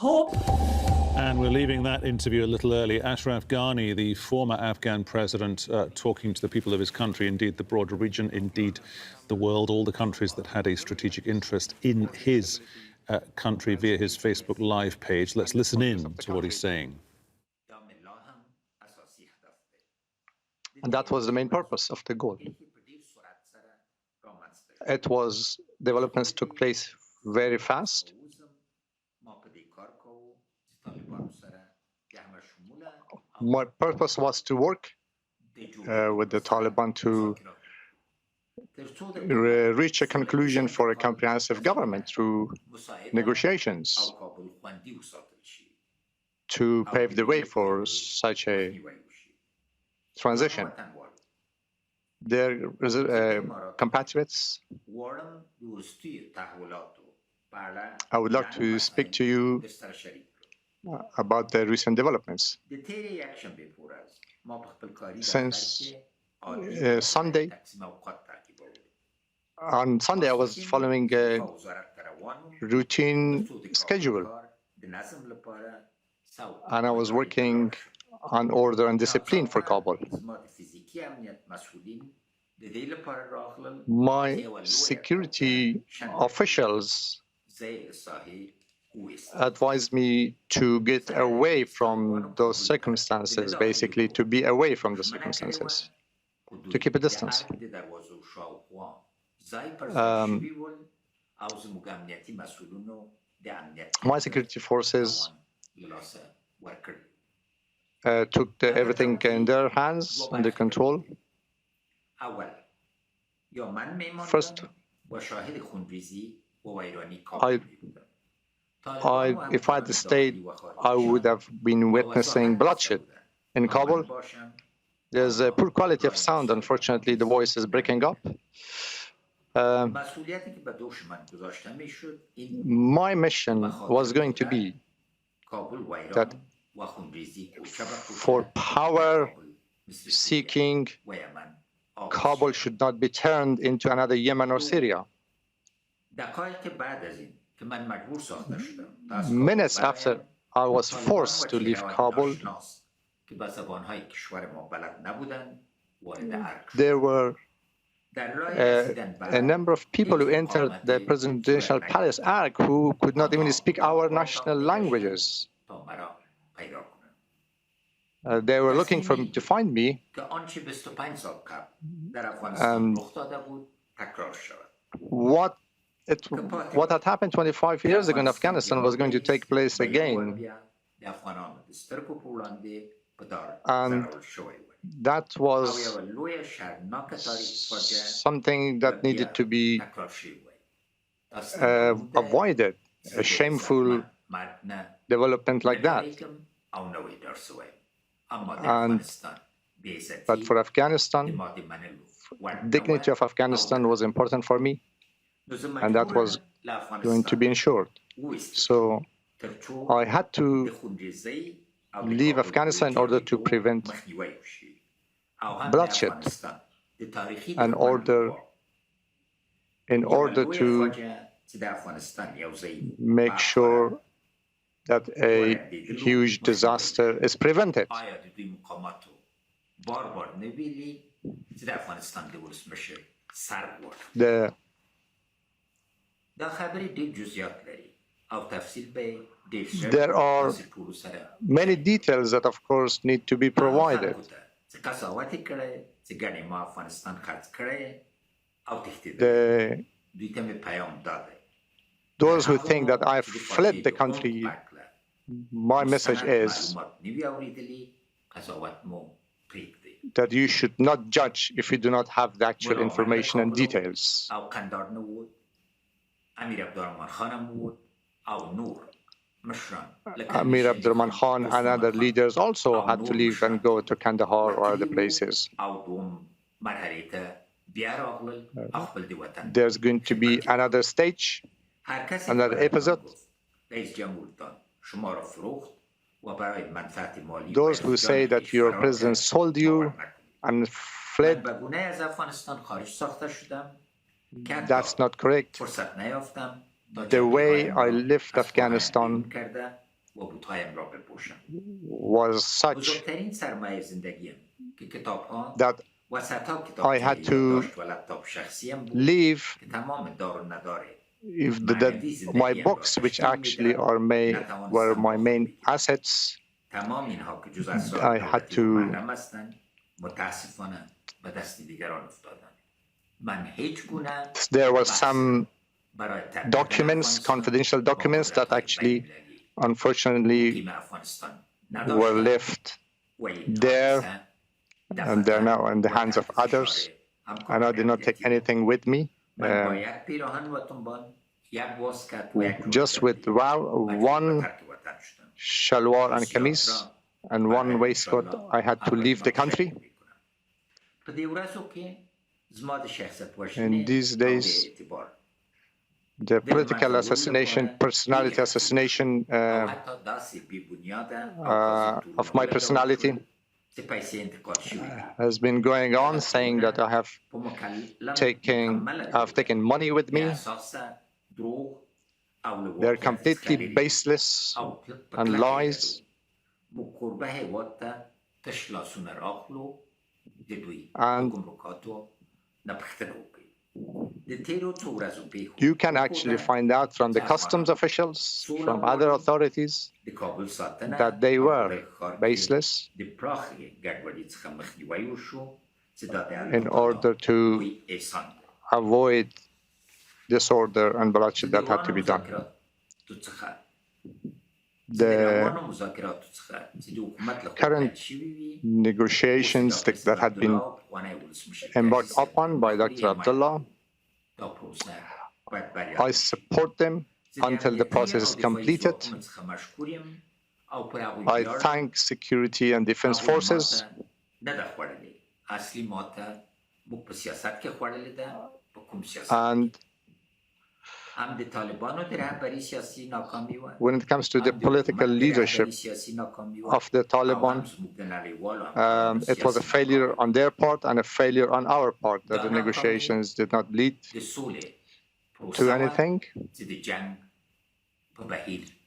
hope. And we're leaving that interview a little early. Ashraf Ghani, the former Afghan president, talking to the people of his country, indeed the broader region, indeed the world, all the countries that had a strategic interest in his country via his Facebook Live page. Let's listen in to what he's saying. And that was the main purpose of the goal. Developments took place very fast. My purpose was to work with the Taliban to reach a conclusion for a comprehensive government through negotiations to pave the way for such a transition. Their compatriots, I would like to speak to you about the recent developments. Since Sunday, on Sunday I was following a routine schedule, and I was working on order and discipline for Kabul. My security officials advised me to get away from those circumstances, basically to be away from the circumstances, to keep a distance. My security forces took everything in their hands, under control. First, if I had stayed, I would have been witnessing bloodshed. In Kabul, there's a poor quality of sound. Unfortunately, the voice is breaking up. My mission was going to be that for power seeking, Kabul should not be turned into another Yemen or Syria. Minutes after I was forced to leave Kabul, there were a number of people who entered the presidential palace, Ark, who could not even speak our national languages. They were looking for me to find me. What had happened 25 years ago in Afghanistan was going to take place again. And that was something that needed to be avoided, a shameful development like that. But for Afghanistan, dignity of Afghanistan was important for me, and that was going to be ensured. So I had to leave Afghanistan in order to prevent bloodshed, in order to make sure that a huge disaster is prevented. There are many details that, of course, need to be provided. Those who think that I've fled the country, my message is that you should not judge if you do not have the actual information and details. Amir Abdurrahman Khan and other leaders also had to leave and go to Kandahar or other places. There's going to be another stage, another episode. Those who say that your president sold you and fled, that's not correct. The way I left Afghanistan was such that I had to leave my books, which actually were my main assets. I had to there were some documents, confidential documents, that actually, unfortunately, were left there, and they're now in the hands of others. And I did not take anything with me. Just with one shalwar and kameez and one waistcoat, I had to leave the country. In these days, the political assassination, personality assassination of my personality has been going on, saying that I have taken money with me. They're completely baseless and lies. And you can actually find out from the customs officials, from other authorities, that they were baseless in order to avoid disorder and bloodshed that had to be done. The current negotiations that had been embarked upon by Dr. Abdullah, I support them until the process is completed. I thank security and defense forces and when it comes to the political leadership of the Taliban, it was a failure on their part and a failure on our part that the negotiations did not lead to anything.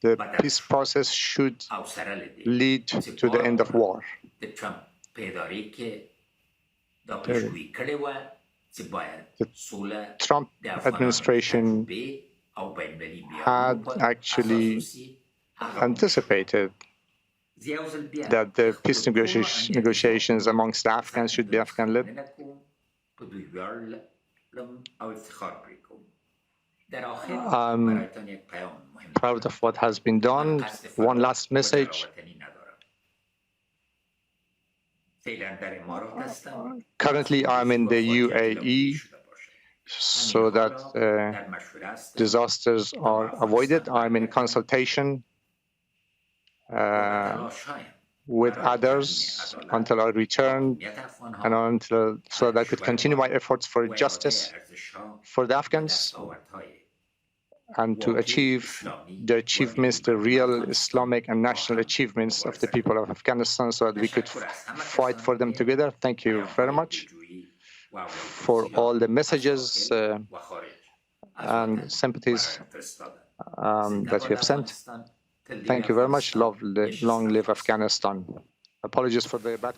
The peace process should lead to the end of war. The Trump administration had actually anticipated that the peace negotiations amongst the Afghans should be Afghan-led. I'm proud of what has been done. One last message. Currently, I'm in the UAE so that disasters are avoided. I'm in consultation with others until I return and so that I could continue my efforts for justice for the Afghans and to achieve the achievements, the real Islamic and national achievements of the people of Afghanistan, so that we could fight for them together. Thank you very much for all the messages and sympathies that you have sent. Thank you very much. Long live Afghanistan. Apologies for the bad.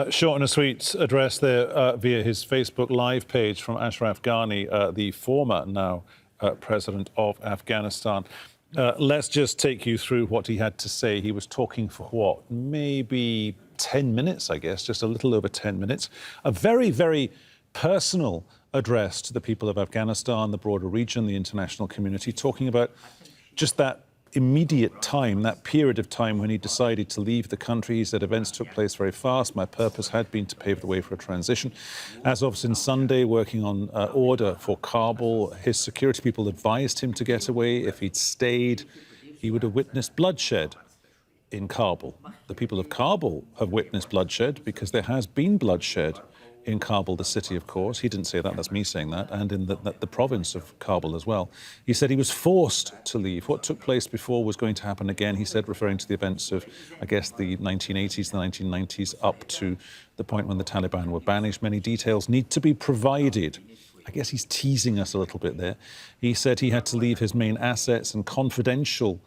Short and a sweet address there via his Facebook Live page from Ashraf Ghani, the former now president of Afghanistan. Let's just take you through what he had to say. He was talking for what, maybe 10 minutes, I guess, just a little over 10 minutes. A very, very personal address to the people of Afghanistan, the broader region, the international community, talking about just that immediate time, that period of time when he decided to leave the country. He said events took place very fast. My purpose had been to pave the way for a transition. As of since Sunday, working on order for Kabul, his security people advised him to get away. If he'd stayed, he would have witnessed bloodshed in Kabul. The people of Kabul have witnessed bloodshed because there has been bloodshed in Kabul, the city, of course. He didn't say that, that's me saying that, and in the province of Kabul as well. He said he was forced to leave. What took place before was going to happen again, he said, referring to the events of, I guess, the 1980s, the 1990s, up to the point when the Taliban were banished. Many details need to be provided I guess he's teasing us a little bit there. He said he had to leave his main assets and confidential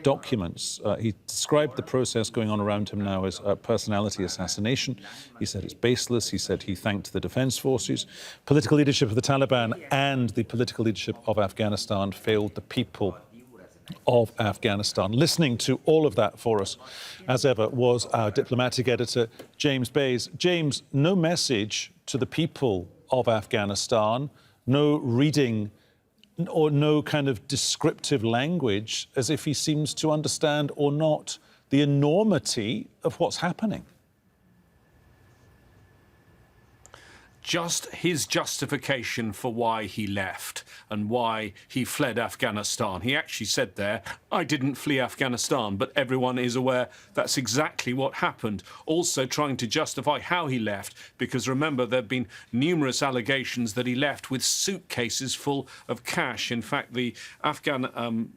documents. He described the process going on around him now as personality assassination. He said it's baseless. He said he thanked the defense forces. Political leadership of the Taliban and the political leadership of Afghanistan failed the people of Afghanistan. Listening to all of that for us, as ever, was our diplomatic editor, James Bays. James, no message to the people of Afghanistan, no reading or no kind of descriptive language, as if he seems to understand or not the enormity of what's happening. Just his justification for why he left and why he fled Afghanistan. He actually said there, I didn't flee Afghanistan, but everyone is aware that's exactly what happened. Also trying to justify how he left, because remember, there have been numerous allegations that he left with suitcases full of cash. In fact, the Afghan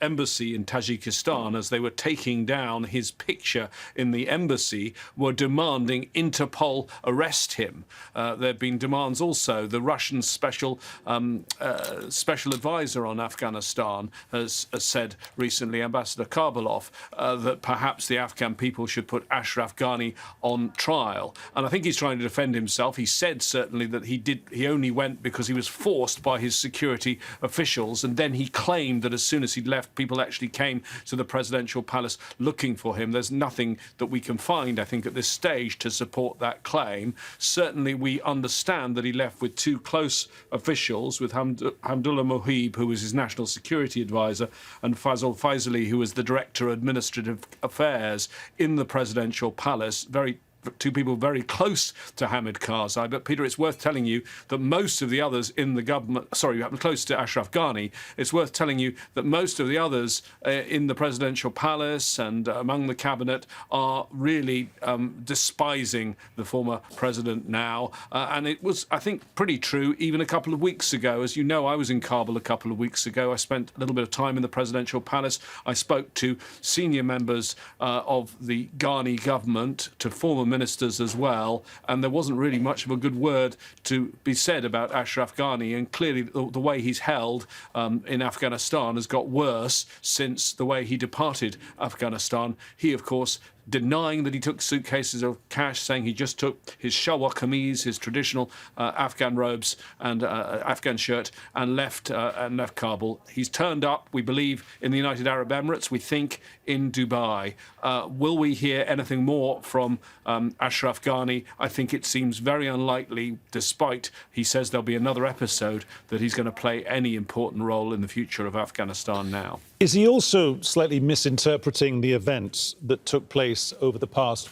embassy in Tajikistan, as they were taking down his picture in the embassy, were demanding Interpol arrest him. There have been demands also. The Russian special advisor on Afghanistan has said recently, Ambassador Karbalov, that perhaps the Afghan people should put Ashraf Ghani on trial. And I think he's trying to defend himself. He said certainly that he only went because he was forced by his security officials. And then he claimed that as soon as he'd left, people actually came to the presidential palace looking for him. There's nothing that we can find, I think, at this stage to support that claim. Certainly, we understand that he left with two close officials, with Hamdullah Mohib, who was his national security advisor, and Faisal Faisali, who was the director of administrative affairs in the presidential palace. Two people very close to Hamid Karzai. But Peter, it's worth telling you that most of the others in the government, close to Ashraf Ghani, it's worth telling you that most of the others in the presidential palace and among the cabinet are really despising the former president now. And it was, I think, pretty true even a couple of weeks ago. As you know, I was in Kabul a couple of weeks ago. I spent a little bit of time in the presidential palace. I spoke to senior members of the Ghani government, to former ministers as well, and there wasn't really much of a good word to be said about Ashraf Ghani. And clearly the way he's held in Afghanistan has got worse since the way he departed Afghanistan. He, of course, denying that he took suitcases of cash, saying he just took his shalwar kameez, his traditional Afghan robes and Afghan shirt, and left Kabul. He's turned up, we believe, in the United Arab Emirates, we think in Dubai. Will we hear anything more from Ashraf Ghani? I think it seems very unlikely, despite he says there'll be another episode, that he's going to play any important role in the future of Afghanistan now. Is he also slightly misinterpreting the events that took place over the past,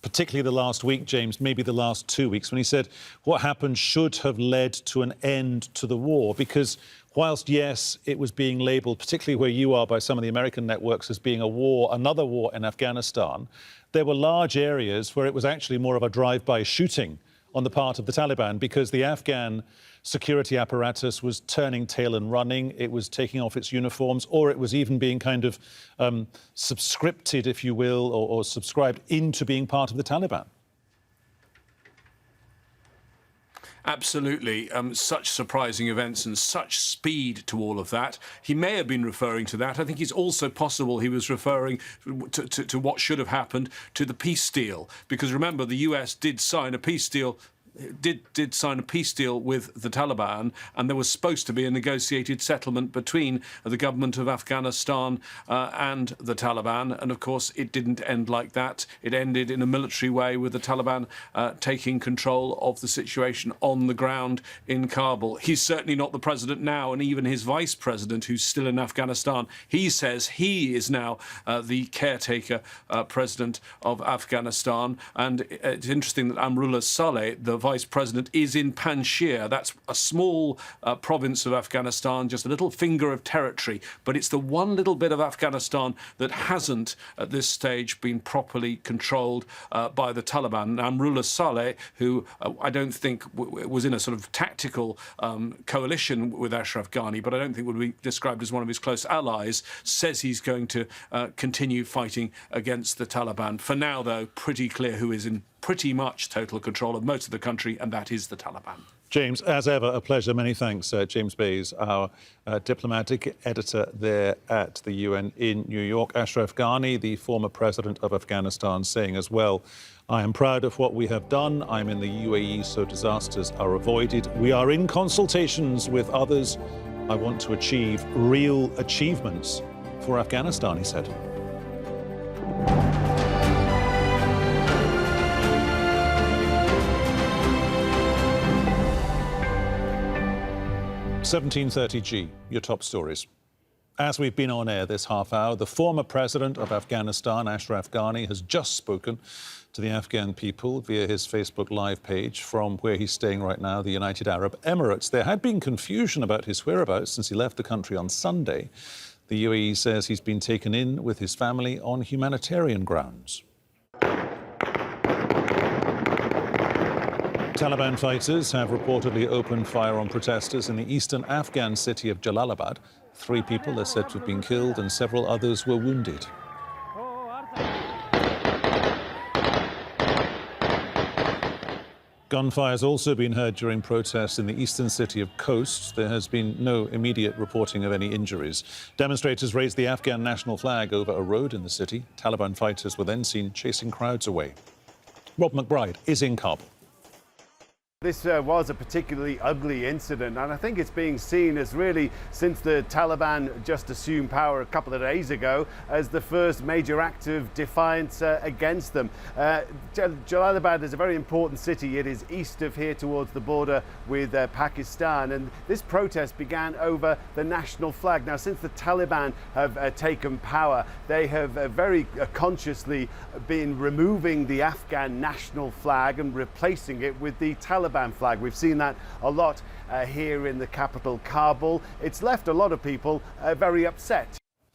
particularly the last week, James, maybe the last 2 weeks, when he said what happened should have led to an end to the war? Because whilst, yes, it was being labelled, particularly where you are by some of the American networks, as being a war, another war in Afghanistan, there were large areas where it was actually more of a drive-by shooting on the part of the Taliban, because the Afghan security apparatus was turning tail and running. It was taking off its uniforms, or it was even being kind of subscripted, if you will, or subscribed into being part of the Taliban. Absolutely. Such surprising events and such speed to all of that. He may have been referring to that. I think it's also possible he was referring to what should have happened to the peace deal. Because remember, the US did sign a peace deal did sign a peace deal with the Taliban, and there was supposed to be a negotiated settlement between the government of Afghanistan and the Taliban. And of course, it didn't end like that. It ended in a military way, with the Taliban taking control of the situation on the ground in Kabul. He's certainly not the president now, and even his vice president, who's still in Afghanistan, he says he is now the caretaker president of Afghanistan. And it's interesting that Amrullah Saleh, the vice president, is in Panjshir. That's a small province of Afghanistan, just a little finger of territory. But it's the one little bit of Afghanistan that hasn't, at this stage, been properly controlled by the Taliban. Amrullah Saleh, who I don't think was in a sort of tactical coalition with Ashraf Ghani, but I don't think would be described as one of his close allies, says he's going to continue fighting against the Taliban. For now, though, pretty clear who is in pretty much total control of most of the country, and that is the Taliban. James, as ever, a pleasure. Many thanks, James Bays, our diplomatic editor there at the UN in New York. Ashraf Ghani, the former president of Afghanistan, saying as well, I am proud of what we have done. I'm in the UAE, so disasters are avoided. We are in consultations with others. I want to achieve real achievements for Afghanistan, he said. 1730G, your top stories. As we've been on air this half hour, the former president of Afghanistan, Ashraf Ghani, has just spoken to the Afghan people via his Facebook Live page from where he's staying right now, the United Arab Emirates. There had been confusion about his whereabouts since he left the country on Sunday. The UAE says he's been taken in with his family on humanitarian grounds. Taliban fighters have reportedly opened fire on protesters in the eastern Afghan city of Jalalabad. 3 people are said to have been killed and several others were wounded. Gunfire has also been heard during protests in the eastern city of Khost. There has been no immediate reporting of any injuries. Demonstrators raised the Afghan national flag over a road in the city. Taliban fighters were then seen chasing crowds away. Rob McBride is in Kabul. This was a particularly ugly incident, and I think it's being seen as really, since the Taliban just assumed power a couple of days ago, as the first major act of defiance against them. Jalalabad is a very important city. It is east of here towards the border with Pakistan, and this protest began over the national flag. Now, since the Taliban have taken power, they have very consciously been removing the Afghan national flag and replacing it with the Taliban flag. We've seen that a lot here in the capital, Kabul. It's left a lot of people very upset.